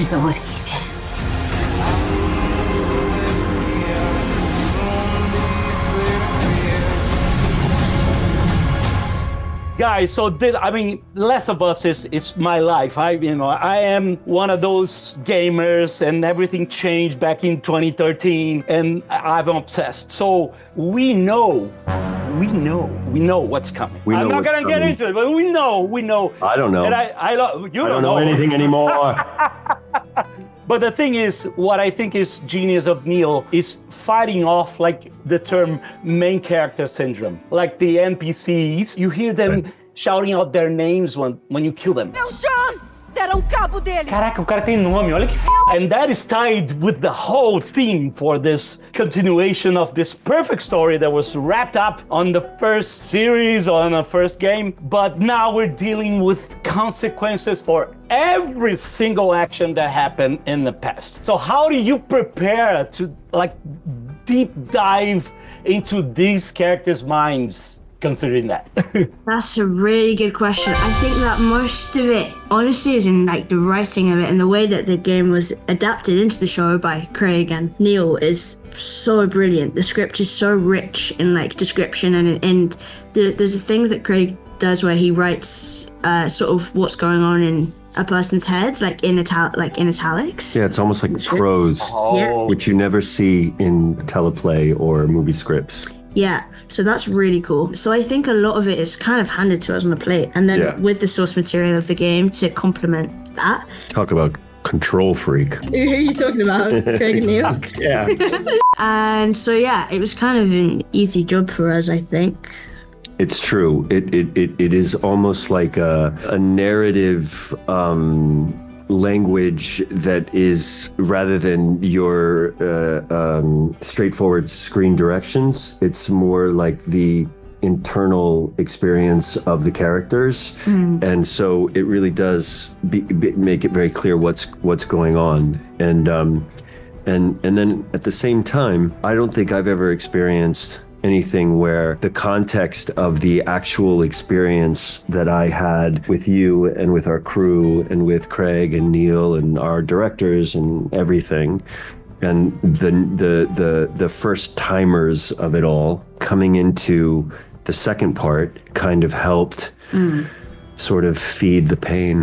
говорите. Guys, so Last of Us is my life. I am one of those gamers, and everything changed back in 2013, and I'm obsessed. So we know what's coming. I'm not gonna get into it, but we know. I don't know. And I don't know anything anymore. But the thing is, what I think is genius of Neil is fighting off like the term main character syndrome. Like the NPCs, you hear them shouting out their names when you kill them. Meu Sean! Deram cabo dele! Caraca, o cara tem nome, olha que f... And that is tied with the whole theme for this continuation of this perfect story that was wrapped up on the first series, on the first game. But now we're dealing with consequences for every single action that happened in the past. So how do you prepare to deep dive into these characters' minds? Considering that? That's a really good question. I think that most of it, honestly, is in the writing of it and the way that the game was adapted into the show by Craig and Neil is so brilliant. The script is so rich in description and there's a thing that Craig does where he writes sort of what's going on in a person's head, in italics. Yeah, it's almost like prose, which you never see in teleplay or movie scripts. Yeah, so that's really cool. So I think a lot of it is kind of handed to us on a plate, and then with the source material of the game to complement that. Talk about control freak. Who are you talking about? Craig and Neil? Yeah. And so it was kind of an easy job for us, I think. It's true. It is almost like a narrative language that is, rather than your straightforward screen directions, it's more like the internal experience of the characters, and so it really does make it very clear what's going on, and then at the same time, I don't think I've ever experienced anything where the context of the actual experience that I had with you and with our crew and with Craig and Neil and our directors and everything, and the first timers of it all coming into the second part kind of helped sort of feed the pain.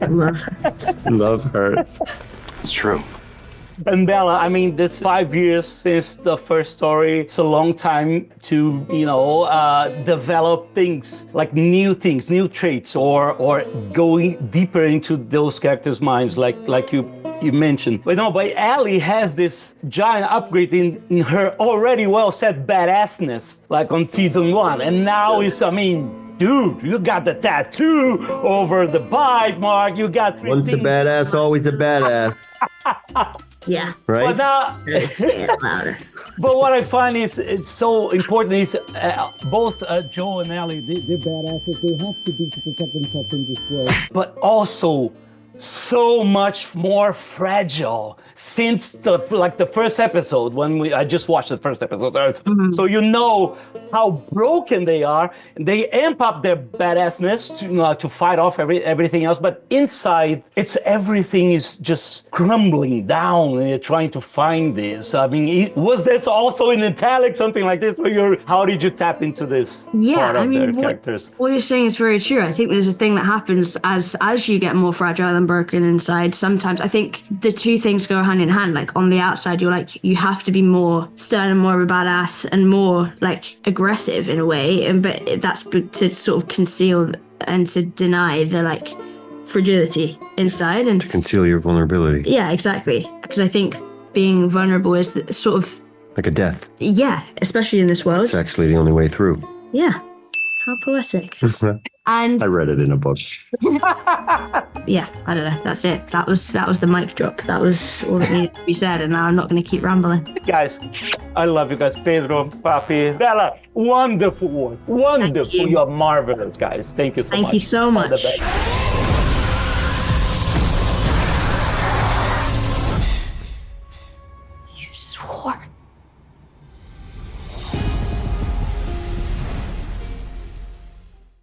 Love hurts. Love hurts. It's true. And Bella, this 5 years since the first story, it's a long time to, develop things, new traits, or going deeper into those characters' minds, like you mentioned. But Ellie has this giant upgrade in her already well-set badassness, on season 1. And now dude, you got the tattoo over the bite mark. You got once a badass, always a badass. Yeah. Right? But now, say it louder. But what I find is it's so important is both Joe and Ellie, they're badasses. They have to be to protect themselves in this world. But also so much more fragile since the first episode when I just watched the first episode. Mm-hmm. So you know how broken they are. They amp up their badassness to fight off everything else, but inside everything is just crumbling down, and you're trying to find this. Was this also in italic, something like this? How did you tap into this part of their characters? What you're saying is very true. I think there's a thing that happens as you get more fragile and broken inside. Sometimes I think the two things go hand in hand. On the outside, you have to be more stern and more of a badass and more aggressive in a way, but that's to sort of conceal and to deny the fragility inside and to conceal your vulnerability. Yeah, exactly. Because I think being vulnerable is sort of like a death. Yeah, especially in this world. It's actually the only way through. Yeah. How poetic. And I read it in a book. Yeah, I don't know. That's it. That was the mic drop. That was all that needed to be said, and now I'm not going to keep rambling. Guys, I love you guys. Pedro, Papi, Bella, wonderful work. Wonderful. You're marvelous, guys. Thank you so much. Thank you so much.